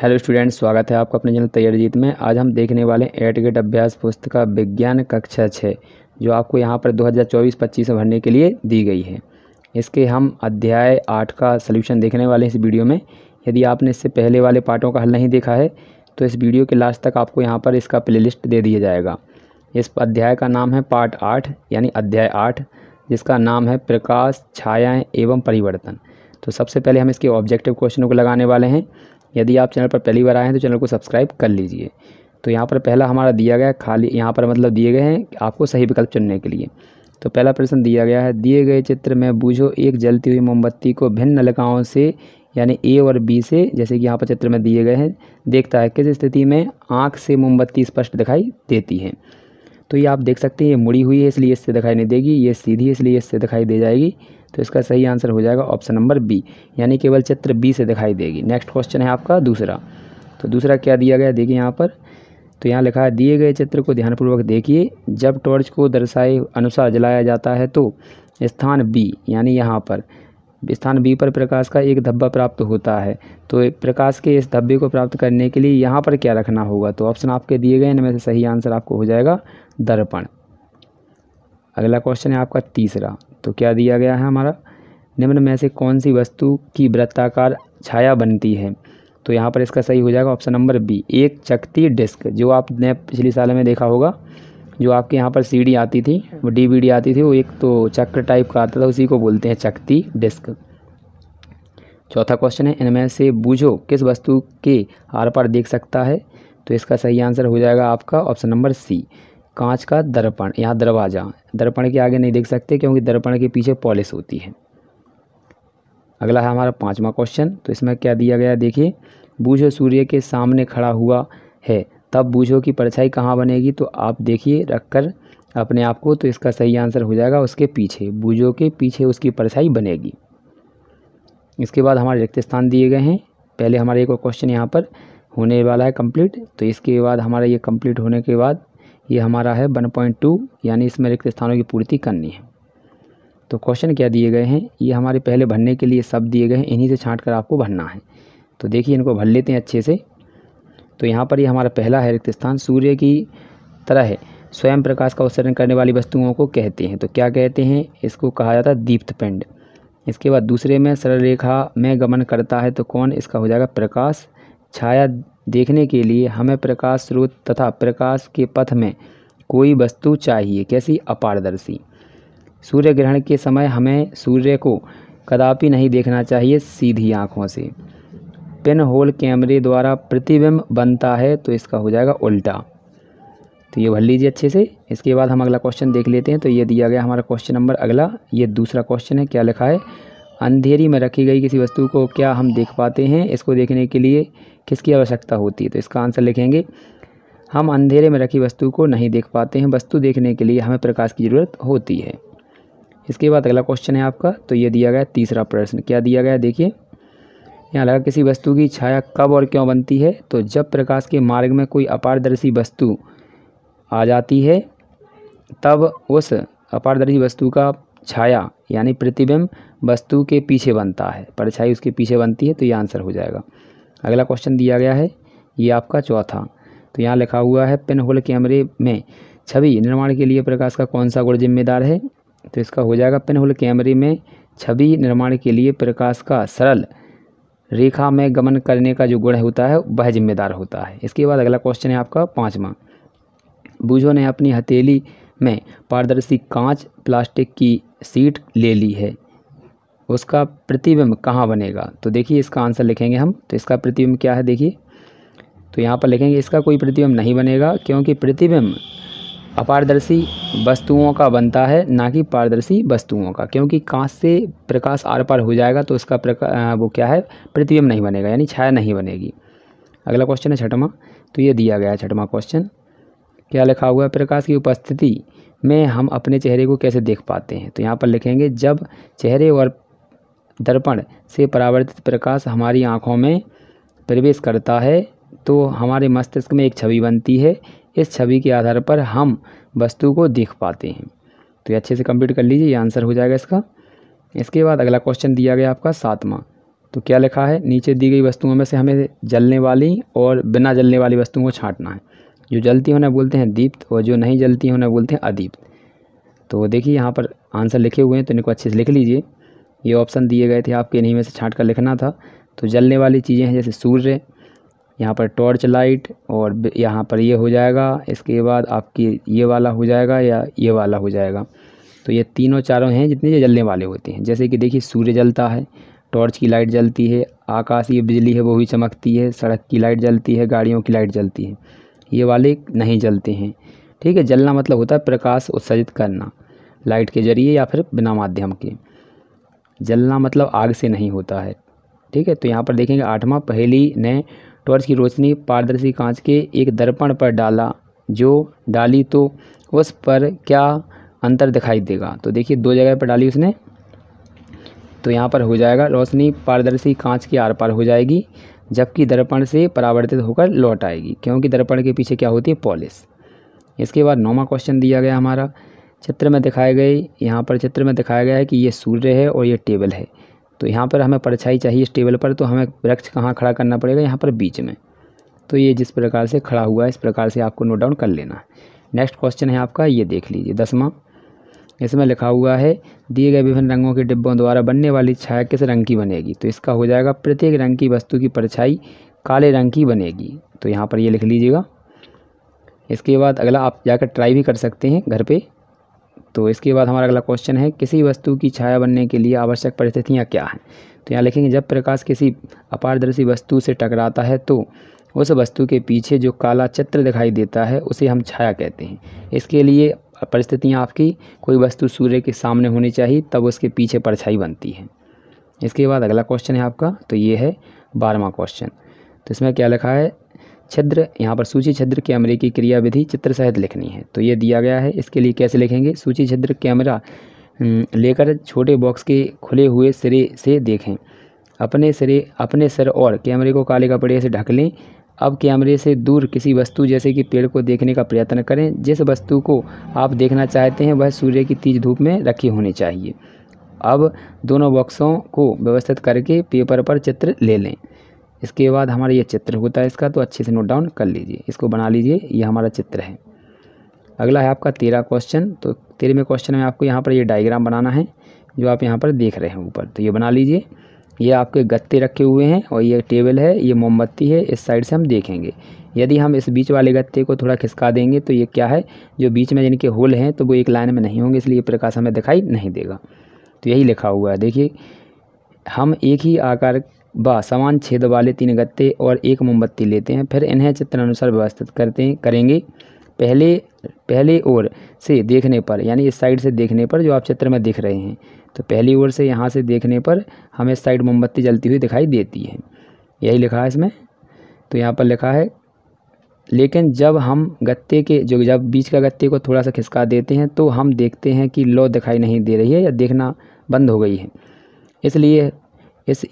Hello students, स्वागत है आपका अपने चैनल तैयारी जीत में। आज हम देखने वाले हैं एट गेट अभ्यास पुस्तिका विज्ञान कक्षा 6 जो आपको यहाँ पर 2024-25 में भरने के लिए दी गई है। इसके हम अध्याय 8 का सलूशन देखने वाले हैं इस वीडियो में। यदि आपने इससे पहले वाले पार्टों का हल नहीं देखा है तो इस वीडियो के लास्ट तक आपको यहाँ पर इसका प्लेलिस्ट दे दिया जाएगा। इस अध्याय का नाम है पार्ट 8 यानी अध्याय 8, जिसका नाम है प्रकाश, छायाएँ एवं परिवर्तन। तो सबसे पहले हम इसके ऑब्जेक्टिव क्वेश्चनों को लगाने वाले हैं। यदि आप चैनल पर पहली बार आए हैं तो चैनल को सब्सक्राइब कर लीजिए। तो यहाँ पर पहला हमारा दिया गया खाली, यहाँ पर मतलब दिए गए हैं आपको सही विकल्प चुनने के लिए। तो पहला प्रश्न दिया गया है, दिए गए चित्र में बूझो एक जलती हुई मोमबत्ती को भिन्न नलिकाओं से यानी ए और बी से, जैसे कि यहाँ पर चित्र में दिए गए हैं, देखता है किस स्थिति में आँख से मोमबत्ती स्पष्ट दिखाई देती है। तो ये आप देख सकते हैं ये मुड़ी हुई है इसलिए इससे दिखाई नहीं देगी, ये सीधी है इसलिए इससे दिखाई दे जाएगी। तो इसका सही आंसर हो जाएगा ऑप्शन नंबर बी, यानी केवल चित्र बी से दिखाई देगी। नेक्स्ट क्वेश्चन है आपका दूसरा। तो दूसरा क्या दिया गया देखिए यहाँ पर। तो यहाँ लिखा है, दिए गए चित्र को ध्यानपूर्वक देखिए। जब टॉर्च को दर्शाए अनुसार जलाया जाता है तो स्थान बी यानी यहाँ पर स्थान बी पर प्रकाश का एक धब्बा प्राप्त होता है। तो प्रकाश के इस धब्बे को प्राप्त करने के लिए यहाँ पर क्या रखना होगा? तो ऑप्शन आपके दिए गए इनमें से सही आंसर आपको हो जाएगा दर्पण। अगला क्वेश्चन है आपका तीसरा। तो क्या दिया गया है हमारा, निम्न में से कौन सी वस्तु की वृत्ताकार छाया बनती है? तो यहाँ पर इसका सही हो जाएगा ऑप्शन नंबर बी, एक चकती डिस्क। जो आपने पिछली साल में देखा होगा, जो आपके यहाँ पर सीडी आती थी, वो डीवीडी आती थी, वो एक तो चक्र टाइप का आता था, उसी को बोलते हैं चकती डिस्क। चौथा क्वेश्चन है, इनमें से बूझो किस वस्तु के आर पार देख सकता है? तो इसका सही आंसर हो जाएगा आपका ऑप्शन नंबर सी, कांच का दर्पण। यहाँ दरवाज़ा, दर्पण के आगे नहीं देख सकते क्योंकि दर्पण के पीछे पॉलिश होती है। अगला है हमारा पांचवा क्वेश्चन। तो इसमें क्या दिया गया देखिए, बूझो सूर्य के सामने खड़ा हुआ है तब बूझो की परछाई कहाँ बनेगी? तो आप देखिए रखकर अपने आप को, तो इसका सही आंसर हो जाएगा उसके पीछे, बूझो के पीछे उसकी परछाई बनेगी। इसके बाद हमारे रिक्त स्थान दिए गए हैं। पहले हमारा एक और क्वेश्चन यहाँ पर होने वाला है कंप्लीट। तो इसके बाद हमारा ये कंप्लीट होने के बाद ये हमारा है 1.2 यानी इसमें रिक्त स्थानों की पूर्ति करनी है। तो क्वेश्चन क्या दिए गए हैं, ये हमारे पहले भरने के लिए सब दिए गए हैं, इन्हीं से छांट कर आपको भरना है। तो देखिए इनको भर लेते हैं अच्छे से। तो यहाँ पर ये हमारा पहला है रिक्त स्थान, सूर्य की तरह है स्वयं प्रकाश का उत्सर्जन करने वाली वस्तुओं को कहते हैं। तो क्या कहते हैं? इसको कहा जाता है दीप्त पिंड। इसके बाद दूसरे में सरल रेखा में गमन करता है तो कौन? इसका हो जाएगा प्रकाश। छाया देखने के लिए हमें प्रकाश स्रोत तथा प्रकाश के पथ में कोई वस्तु चाहिए, कैसी? अपारदर्शी। सूर्य ग्रहण के समय हमें सूर्य को कदापि नहीं देखना चाहिए सीधी आँखों से। पिन होल कैमरे द्वारा प्रतिबिंब बनता है तो इसका हो जाएगा उल्टा। तो ये भर लीजिए अच्छे से। इसके बाद हम अगला क्वेश्चन देख लेते हैं। तो ये दिया गया हमारा क्वेश्चन नंबर अगला, ये दूसरा क्वेश्चन है। क्या लिखा है, अंधेरी में रखी गई किसी वस्तु को क्या हम देख पाते हैं? इसको देखने के लिए किसकी आवश्यकता होती है? तो इसका आंसर लिखेंगे, हम अंधेरे में रखी वस्तु को नहीं देख पाते हैं, वस्तु देखने के लिए हमें प्रकाश की ज़रूरत होती है। इसके बाद अगला क्वेश्चन है आपका। तो ये दिया गया तीसरा प्रश्न। क्या दिया गया देखिए, यहाँ लगा किसी वस्तु की छाया कब और क्यों बनती है? तो जब प्रकाश के मार्ग में कोई अपारदर्शी वस्तु आ जाती है तब उस अपारदर्शी वस्तु का छाया यानी प्रतिबिंब वस्तु के पीछे बनता है, परछाई उसके पीछे बनती है। तो ये आंसर हो जाएगा। अगला क्वेश्चन दिया गया है ये आपका चौथा। तो यहाँ लिखा हुआ है, पिन होल कैमरे में छवि निर्माण के लिए प्रकाश का कौन सा गुण जिम्मेदार है? तो इसका हो जाएगा, पिन होल कैमरे में छवि निर्माण के लिए प्रकाश का सरल रेखा में गमन करने का जो गुण होता है वह जिम्मेदार होता है। इसके बाद अगला क्वेश्चन है आपका पाँचवा। बूझो ने अपनी हथेली में पारदर्शी कांच प्लास्टिक की सीट ले ली है, उसका प्रतिबिंब कहाँ बनेगा? तो देखिए इसका आंसर लिखेंगे हम। तो इसका प्रतिबिंब क्या है देखिए, तो यहाँ पर लिखेंगे इसका कोई प्रतिबिंब नहीं बनेगा क्योंकि प्रतिबिंब अपारदर्शी वस्तुओं का बनता है, ना कि पारदर्शी वस्तुओं का। क्योंकि कांच से प्रकाश आर पार हो जाएगा तो इसका वो क्या है, प्रतिबिंब नहीं बनेगा, यानी छाया नहीं बनेगी। अगला क्वेश्चन है छठवां। तो ये दिया गया है छठवां क्वेश्चन। क्या लिखा हुआ है, प्रकाश की उपस्थिति में हम अपने चेहरे को कैसे देख पाते हैं? तो यहाँ पर लिखेंगे, जब चेहरे और दर्पण से परावर्तित प्रकाश हमारी आँखों में प्रवेश करता है तो हमारे मस्तिष्क में एक छवि बनती है, इस छवि के आधार पर हम वस्तु को देख पाते हैं। तो ये अच्छे से कंप्लीट कर लीजिए, ये आंसर हो जाएगा इसका। इसके बाद अगला क्वेश्चन दिया गया आपका सातवां। तो क्या लिखा है, नीचे दी गई वस्तुओं में से हमें जलने वाली और बिना जलने वाली वस्तुओं को छांटना है। जो जलती हैं उन्हें बोलते हैं दीप्त और जो नहीं जलती हैं उन्हें बोलते हैं अदीप्त। तो देखिए यहाँ पर आंसर लिखे हुए हैं, तो इनको अच्छे से लिख लीजिए। ये ऑप्शन दिए गए थे आपके, इन्हीं में से छांट कर लिखना था। तो जलने वाली चीज़ें हैं जैसे सूर्य, यहाँ पर टॉर्च लाइट, और यहाँ पर ये हो जाएगा, इसके बाद आपकी ये वाला हो जाएगा या ये वाला हो जाएगा। तो ये तीनों चारों हैं जितने ये जलने वाले होते हैं। जैसे कि देखिए सूर्य जलता है, टॉर्च की लाइट जलती है, आकाशीय बिजली है वो भी चमकती है, सड़क की लाइट जलती है, गाड़ियों की लाइट जलती है। ये वाले नहीं जलते हैं। ठीक है, जलना मतलब होता है प्रकाश उत्सर्जित करना, लाइट के जरिए या फिर बिना माध्यम के। जलना मतलब आग से नहीं होता है। ठीक है, तो यहाँ पर देखेंगे 8वां, पहेली ने टॉर्च की रोशनी पारदर्शी कांच के एक दर्पण पर डाला, जो डाली तो उस पर क्या अंतर दिखाई देगा। तो देखिए 2 जगह पर डाली उसने, तो यहाँ पर हो जाएगा रोशनी पारदर्शी कांच के आर पार हो जाएगी, जबकि दर्पण से परावर्तित होकर लौट आएगी, क्योंकि दर्पण के पीछे क्या होती है, पॉलिश। इसके बाद 9वां क्वेश्चन दिया गया हमारा, चित्र में दिखाए गए, यहाँ पर चित्र में दिखाया गया है कि ये सूर्य है और ये टेबल है। तो यहाँ पर हमें परछाई चाहिए इस टेबल पर, तो हमें वृक्ष कहाँ खड़ा करना पड़ेगा, यहाँ पर बीच में। तो ये जिस प्रकार से खड़ा हुआ है इस प्रकार से आपको नोट डाउन कर लेना है। नेक्स्ट क्वेश्चन है आपका, ये देख लीजिए 10वां। इसमें लिखा हुआ है दिए गए विभिन्न रंगों के डिब्बों द्वारा बनने वाली छाया किस रंग की बनेगी। तो इसका हो जाएगा प्रत्येक रंग की वस्तु की परछाई काले रंग की बनेगी। तो यहाँ पर ये लिख लीजिएगा। इसके बाद अगला आप जाकर ट्राई भी कर सकते हैं घर पे। तो इसके बाद हमारा अगला क्वेश्चन है, किसी वस्तु की छाया बनने के लिए आवश्यक परिस्थितियाँ क्या हैं। तो यहाँ लिखेंगे जब प्रकाश किसी अपारदर्शी वस्तु से टकराता है तो उस वस्तु के पीछे जो काला चित्र दिखाई देता है उसे हम छाया कहते हैं। इसके लिए परिस्थितियाँ आपकी, कोई वस्तु सूर्य के सामने होनी चाहिए, तब उसके पीछे परछाई बनती है। इसके बाद अगला क्वेश्चन है आपका, तो ये है 12वां क्वेश्चन। तो इसमें क्या लिखा है, छिद्र, यहाँ पर सूची छिद्र कैमरे की क्रियाविधि चित्र सहित लिखनी है। तो ये दिया गया है, इसके लिए कैसे लिखेंगे, सूची छिद्र कैमरा लेकर छोटे बॉक्स के खुले हुए सिरे से देखें, अपने सिर और कैमरे को काले कपड़े से ढक लें। अब कैमरे से दूर किसी वस्तु जैसे कि पेड़ को देखने का प्रयत्न करें। जिस वस्तु को आप देखना चाहते हैं वह सूर्य की तेज धूप में रखी होनी चाहिए। अब दोनों बॉक्सों को व्यवस्थित करके पेपर पर चित्र ले लें। इसके बाद हमारा ये चित्र होता है इसका, तो अच्छे से नोट डाउन कर लीजिए, इसको बना लीजिए, ये हमारा चित्र है। अगला है आपका 13 क्वेश्चन। तो 13वें क्वेश्चन में आपको यहाँ पर ये डायग्राम बनाना है जो आप यहाँ पर देख रहे हैं ऊपर। तो ये बना लीजिए। ये आपके गत्ते रखे हुए हैं और ये टेबल है, ये मोमबत्ती है, इस साइड से हम देखेंगे। यदि हम इस बीच वाले गत्ते को थोड़ा खिसका देंगे तो ये क्या है, जो बीच में जिनके होल हैं तो वो एक लाइन में नहीं होंगे, इसलिए प्रकाश हमें दिखाई नहीं देगा। तो यही लिखा हुआ है। देखिए हम एक ही आकार व समान छेद वाले 3 गत्ते और एक मोमबत्ती लेते हैं, फिर इन्हें चित्रानुसार व्यवस्थित करेंगे। पहले ओर से देखने पर, यानी इस साइड से देखने पर जो आप चित्र में देख रहे हैं, तो पहली ओर से यहाँ से देखने पर हमें इस साइड मोमबत्ती जलती हुई दिखाई देती है, यही लिखा है इसमें। तो यहाँ पर लिखा है लेकिन जब हम गत्ते के जब बीच का गत्ते को थोड़ा सा खिसका देते हैं तो हम देखते हैं कि लौ दिखाई नहीं दे रही है या देखना बंद हो गई है।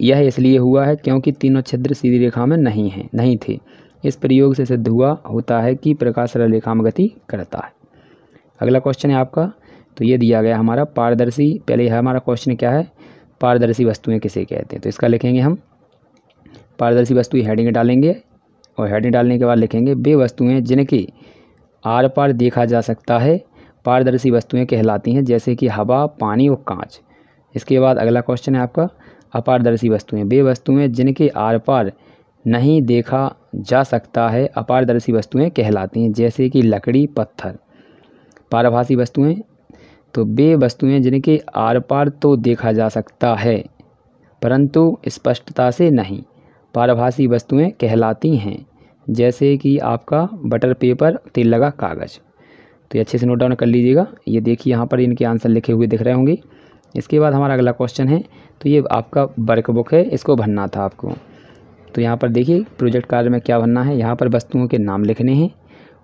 यह इसलिए हुआ है क्योंकि तीनों छिद्र सीधी रेखा में नहीं थे। इस प्रयोग से सिद्ध होता है कि प्रकाश सरल रेखा में गति करता है। अगला क्वेश्चन है आपका, तो ये दिया गया हमारा पारदर्शी, पहले हमारा क्वेश्चन क्या है, पारदर्शी वस्तुएं किसे कहते हैं। तो इसका लिखेंगे हम पारदर्शी वस्तु हेडिंग डालेंगे और हेडिंग डालने के बाद लिखेंगे वे वस्तुएं जिनके आर पार देखा जा सकता है पारदर्शी वस्तुएं कहलाती हैं, जैसे कि हवा, पानी और कांच। इसके बाद अगला क्वेश्चन है आपका अपारदर्शी वस्तुएं, वे वस्तुएं जिनके आर पार नहीं देखा जा सकता है अपारदर्शी वस्तुएं कहलाती हैं, जैसे कि लकड़ी, पत्थर। पारभासी वस्तुएं, तो वे वस्तुएं जिनके आर पार तो देखा जा सकता है परंतु स्पष्टता से नहीं, पारभासी वस्तुएं कहलाती हैं, जैसे कि आपका बटर पेपर, तेल लगा कागज़। तो ये अच्छे से नोट डाउन कर लीजिएगा। ये देखिए यहाँ पर इनके आंसर लिखे हुए दिख रहे होंगे। इसके बाद हमारा अगला क्वेश्चन है, तो ये आपका वर्कबुक है, इसको भरना था आपको। तो यहाँ पर देखिए प्रोजेक्ट कार्य में क्या भरना है, यहाँ पर वस्तुओं के नाम लिखने हैं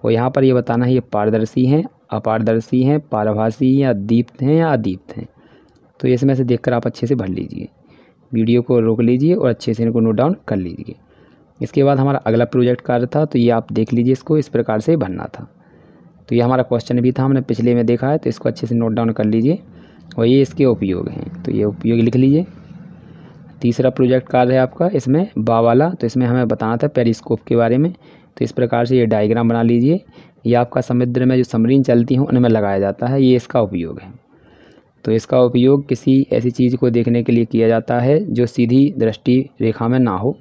और यहाँ पर ये बताना है ये पारदर्शी हैं, अपारदर्शी हैं, पारभासी या दीप्त हैं या अदीप्त हैं। तो इसमें से देखकर आप अच्छे से भर लीजिए, वीडियो को रोक लीजिए और अच्छे से इनको नोट डाउन कर लीजिए। इसके बाद हमारा अगला प्रोजेक्ट कार्य था, तो ये आप देख लीजिए, इसको इस प्रकार से भरना था। तो ये हमारा क्वेश्चन भी था, हमने पिछले में देखा है, तो इसको अच्छे से नोट डाउन कर लीजिए और ये इसके उपयोग हैं। तो ये उपयोग लिख लीजिए। तीसरा प्रोजेक्ट कार्य है आपका इसमें वाला, तो इसमें हमें बताना था पेरिस्कोप के बारे में। तो इस प्रकार से ये डायग्राम बना लीजिए। ये आपका समुद्र में जो सबमरीन चलती हैं उनमें लगाया जाता है, ये इसका उपयोग है। तो इसका उपयोग किसी ऐसी चीज़ को देखने के लिए किया जाता है जो सीधी दृष्टि रेखा में ना हो।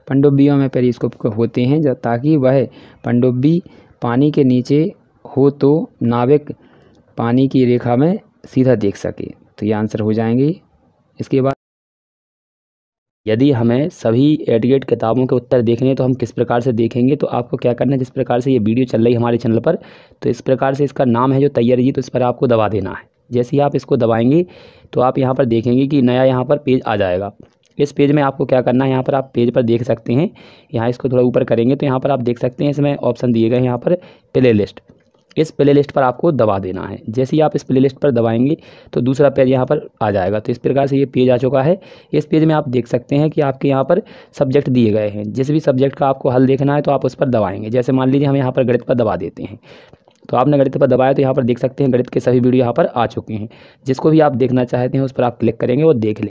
पनडुब्बियों में पेरिस्कोप होते हैं ताकि वह पनडुब्बी पानी के नीचे हो तो नाविक पानी की रेखा में सीधा देख सके। तो ये आंसर हो जाएंगे। इसके बाद यदि हमें सभी एडगेट किताबों के उत्तर देखने हैं तो हम किस प्रकार से देखेंगे, तो आपको क्या करना है, जिस प्रकार से ये वीडियो चल रही है हमारे चैनल पर, तो इस प्रकार से इसका नाम है जो तैयारी जी, तो इस पर आपको दबा देना है। जैसे ही आप इसको दबाएंगे तो आप यहाँ पर देखेंगे कि नया यहाँ पर पेज आ जाएगा। इस पेज में आपको क्या करना है, यहाँ पर आप पेज पर देख सकते हैं, यहाँ इसको थोड़ा ऊपर करेंगे तो यहाँ पर आप देख सकते हैं इसमें ऑप्शन दिए गए हैं यहाँ पर प्ले लिस्ट। इस प्ले लिस्ट पर आपको दबा देना है। जैसे ही आप इस प्ले लिस्ट पर दबाएंगे तो दूसरा पेज यहाँ पर आ जाएगा। तो इस प्रकार से ये पेज आ चुका है। इस पेज में आप देख सकते हैं कि आपके यहाँ पर सब्जेक्ट दिए गए हैं। जिस भी सब्जेक्ट का आपको हल देखना है तो आप उस पर दबाएंगे। जैसे मान लीजिए हम यहाँ पर गणित पर दबा देते हैं, तो आपने गणित पर दबाया तो यहाँ पर देख सकते हैं गणित के सभी वीडियो यहाँ पर आ चुके हैं। जिसको भी आप देखना चाहते हैं उस पर आप क्लिक करेंगे और देख लें।